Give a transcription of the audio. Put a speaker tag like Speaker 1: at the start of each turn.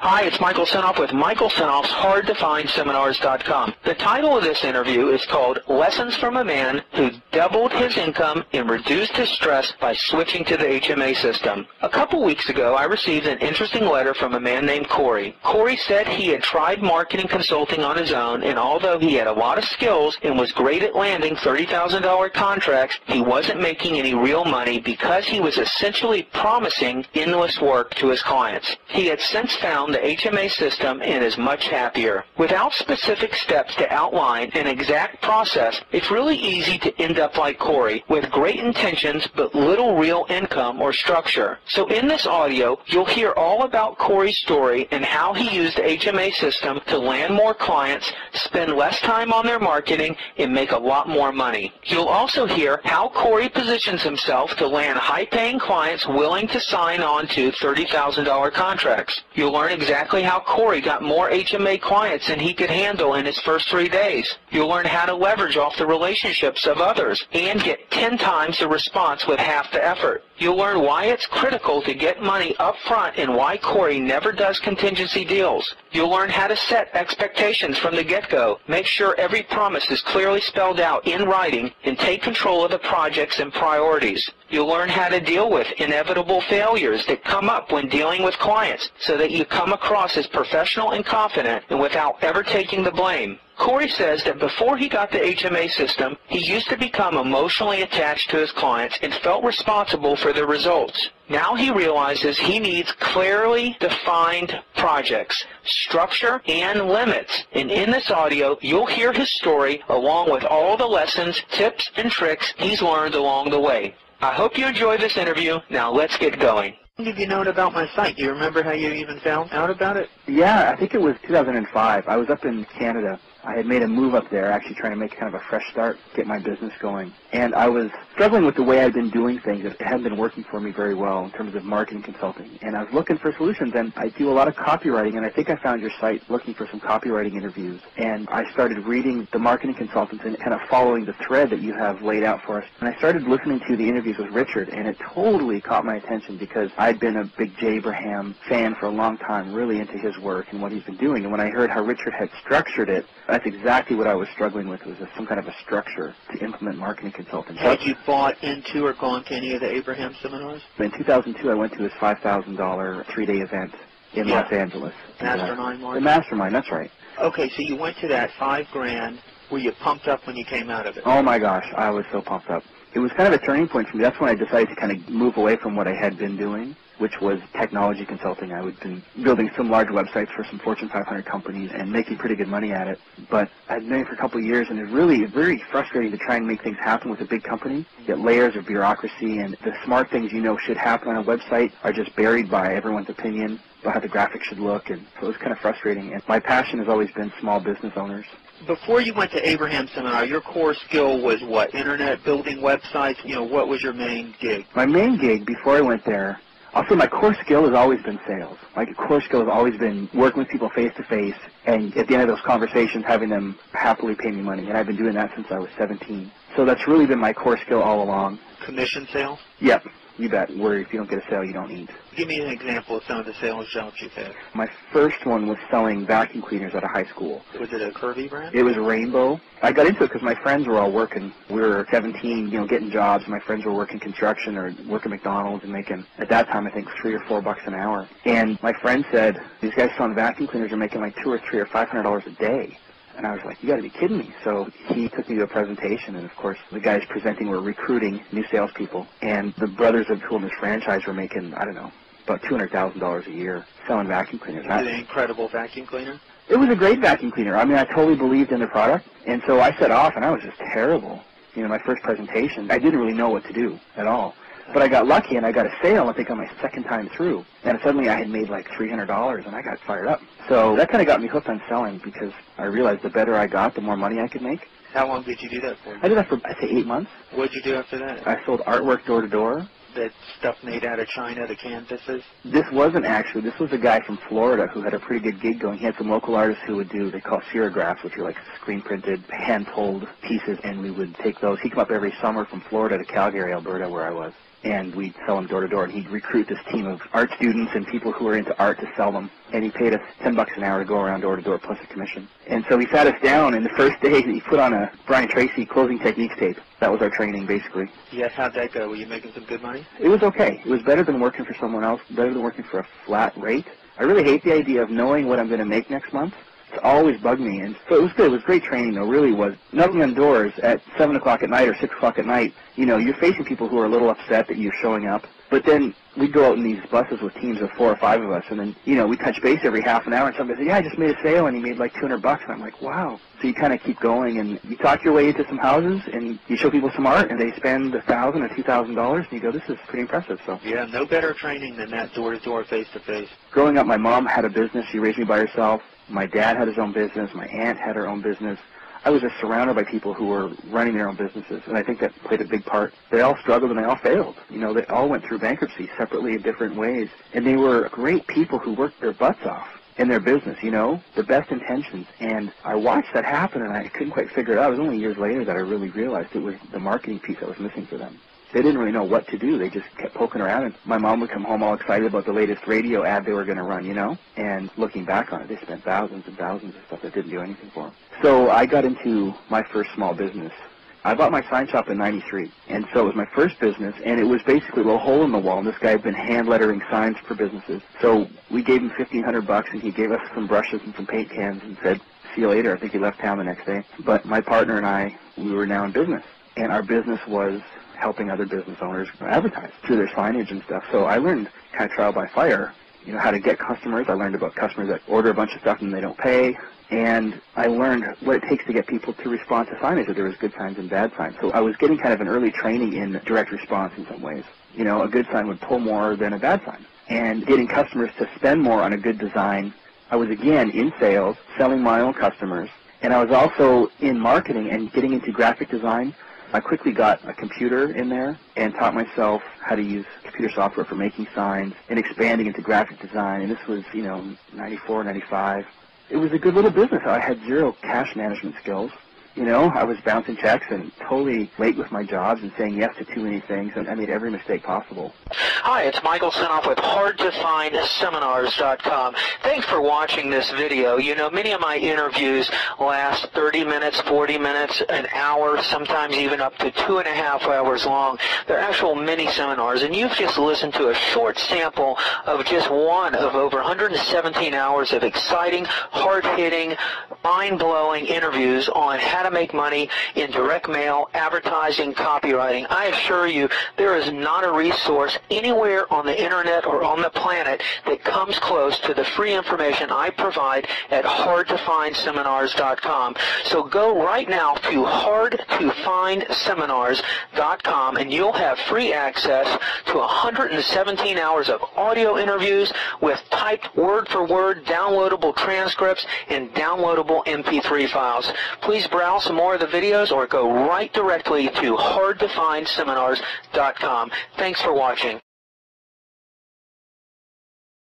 Speaker 1: Hi, it's Michael Senoff with Michael Senoff's HardToFindSeminars.com. The title of this interview is called Lessons from a Man Who Doubled His Income and Reduced His Stress by Switching to the HMA System. A couple weeks ago, I received an interesting letter from a man named Kory. Kory said he had tried marketing consulting on his own, and although he had a lot of skills and was great at landing $30,000 contracts, he wasn't making any real money because he was essentially promising endless work to his clients. He had since found the HMA system and is much happier. Without specific steps to outline an exact process, it's really easy to end up like Kory, with great intentions but little real income or structure. So in this audio, you'll hear all about Kory's story and how he used the HMA system to land more clients, spend less time on their marketing, and make a lot more money. You'll also hear how Kory positions himself to land high-paying clients willing to sign on to $30,000 contracts. You'll learn exactly how Kory got more HMA clients than he could handle in his first 3 days. You'll learn how to leverage off the relationships of others and get 10 times the response with half the effort. You'll learn why it's critical to get money up front and why Kory never does contingency deals. You'll learn how to set expectations from the get-go, make sure every promise is clearly spelled out in writing, and take control of the projects and priorities. You'll learn how to deal with inevitable failures that come up when dealing with clients so that you come across as professional and confident and without ever taking the blame. Kory says that before he got the HMA system, he used to become emotionally attached to his clients and felt responsible for their results. Now he realizes he needs clearly defined projects, structure, and limits. And in this audio, you'll hear his story along with all the lessons, tips, and tricks he's learned along the way. I hope you enjoy this interview. Now let's get going.
Speaker 2: How long have you known about my site? Do you remember how you even found out about it?
Speaker 3: Yeah, I think it was 2005. I was up in Canada. I had made a move up there, actually trying to make kind of a fresh start, get my business going. And I was struggling with the way I'd been doing things. It hadn't been working for me very well in terms of marketing consulting. And I was looking for solutions, and I do a lot of copywriting, and I think I found your site looking for some copywriting interviews. And I started reading the marketing consultants and kind of following the thread that you have laid out for us. And I started listening to the interviews with Richard, and it totally caught my attention because I'd been a big Jay Abraham fan for a long time, really into his work and what he's been doing. And when I heard how Richard had structured it, that's exactly what I was struggling with, was some kind of a structure to implement marketing consulting.
Speaker 2: Had you bought into or gone to any of the Abraham seminars?
Speaker 3: In 2002, I went to his $5,000 three-day event in Los Angeles.
Speaker 2: Mastermind marketing?
Speaker 3: The Mastermind, that's right.
Speaker 2: Okay, so you went to that $5,000. Were you pumped up when you came out of it?
Speaker 3: Oh my gosh, I was so pumped up. It was kind of a turning point for me. That's when I decided to kind of move away from what I had been doing, which was technology consulting. I had been building some large websites for some Fortune 500 companies and making pretty good money at it. But I'd been doing it for a couple of years, and it's really very frustrating to try and make things happen with a big company. You get layers of bureaucracy, and the smart things you know should happen on a website are just buried by everyone's opinion about how the graphics should look, and so it was kind of frustrating. And my passion has always been small business owners.
Speaker 2: Before you went to Abraham Seminar, your core skill was what? Internet, building websites? You know, what was your main gig?
Speaker 3: My main gig before I went there, I'll say my core skill has always been sales. My core skill has always been working with people face-to-face, and at the end of those conversations, having them happily pay me money. And I've been doing that since I was 17. So that's really been my core skill all along.
Speaker 2: Commission sales?
Speaker 3: Yep, you bet. Where if you don't get a sale, you don't eat.
Speaker 2: Give me an example of some of the sales jobs you've had.
Speaker 3: My first one was selling vacuum cleaners at a high school.
Speaker 2: Was it a Kirby brand?
Speaker 3: It was Rainbow. I got into it because my friends were all working. We were 17, getting jobs. My friends were working construction or working McDonald's and making, at that time, I think $3 or $4 an hour. And my friend said, these guys selling vacuum cleaners are making like $200 or $300 or $500 a day. And I was like, you got to be kidding me. So he took me to a presentation, and of course, the guys presenting were recruiting new salespeople. And the brothers of who owned this franchise were making, I don't know, about $200,000 a year selling vacuum cleaners.
Speaker 2: Was it an incredible vacuum cleaner?
Speaker 3: It was a great vacuum cleaner. I mean, I totally believed in the product. And so I set off, and I was just terrible. My first presentation, I didn't really know what to do at all. But I got lucky, and I got a sale, I think, on my second time through. And suddenly I had made like $300, and I got fired up. So that kind of got me hooked on selling because I realized the better I got, the more money I could make.
Speaker 2: How long did you do that for?
Speaker 3: I did that for, I'd say, 8 months.
Speaker 2: What did you do after that?
Speaker 3: I sold artwork door to door.
Speaker 2: That stuff made out of China, the canvases?
Speaker 3: This wasn't actually. This was a guy from Florida who had a pretty good gig going. He had some local artists who would do, they call serigraphs, which are like screen-printed, hand-pulled pieces, and we would take those. He'd come up every summer from Florida to Calgary, Alberta, where I was. and we'd sell them door to door, and he'd recruit this team of art students and people who were into art to sell them, and he paid us $10 an hour to go around door to door plus a commission. And so he sat us down, and the first day he put on a Brian Tracy closing techniques tape. That was our training, basically.
Speaker 2: Yes, how'd that go? Were you making some good money?
Speaker 3: It was okay. It was better than working for someone else, better than working for a flat rate. I really hate the idea of knowing what I'm going to make next month. It's always bugged me, and so it was good. It was great training, though, really was. Knocking on doors at 7 o'clock at night or 6 o'clock at night, you know, you're facing people who are a little upset that you're showing up. But then we'd go out in these buses with teams of 4 or 5 of us, and then, you know, we'd touch base every half an hour, and somebody said, yeah, I just made a sale, and he made like $200, and I'm like, wow. So you kind of keep going, and you talk your way into some houses, and you show people some art, and they spend $1,000 or $2,000, and you go, this is pretty impressive. So
Speaker 2: yeah, no better training than that door-to-door, face-to-face.
Speaker 3: Growing up, my mom had a business. She raised me by herself. My dad had his own business. My aunt had her own business. I was just surrounded by people who were running their own businesses, and I think that played a big part. They all struggled and they all failed. You know, they all went through bankruptcy separately in different ways, and they were great people who worked their butts off in their business, you know, the best intentions. And I watched that happen, and I couldn't quite figure it out. It was only years later that I really realized it was the marketing piece that was missing for them. They didn't really know what to do. They just kept poking around, and my mom would come home all excited about the latest radio ad they were going to run, you know. And looking back on it, they spent thousands and thousands of stuff that didn't do anything for them. So I got into my first small business. I bought my sign shop in '93, and so it was my first business, and it was basically a little hole in the wall, and this guy had been hand lettering signs for businesses. So we gave him $1,500, and he gave us some brushes and some paint cans and said, see you later. I think he left town the next day. But my partner and I, we were now in business, and our business was helping other business owners advertise through their signage and stuff. So I learned kind of trial by fire, you know, how to get customers. I learned about customers that order a bunch of stuff and they don't pay. And I learned what it takes to get people to respond to signage, that there was good signs and bad signs. So I was getting kind of an early training in direct response in some ways. You know, a good sign would pull more than a bad sign. And getting customers to spend more on a good design. I was, again, in sales, selling my own customers. And I was also in marketing and getting into graphic design. I quickly got a computer in there and taught myself how to use computer software for making signs and expanding into graphic design. And this was, you know, 94, 95. It was a good little business. I had zero cash management skills. You know, I was bouncing checks and totally late with my jobs and saying yes to too many things, and I made every mistake possible.
Speaker 1: Hi, it's Michael Senoff with HardToFindSeminars.com. Thanks for watching this video. You know, many of my interviews last 30 minutes, 40 minutes, an hour, sometimes even up to 2.5 hours long. They're actual mini seminars, and you've just listened to a short sample of just one of over 117 hours of exciting, hard-hitting, mind-blowing interviews on how to make money in direct mail, advertising, copywriting. I assure you, there is not a resource anywhere on the internet or on the planet that comes close to the free information I provide at HardToFindSeminars.com. So go right now to HardToFindSeminars.com, and you'll have free access to 117 hours of audio interviews with typed word-for-word downloadable transcripts and downloadable MP3 files. Please browse some more of the videos or go right directly to HardToFindSeminars.com. Thanks for watching.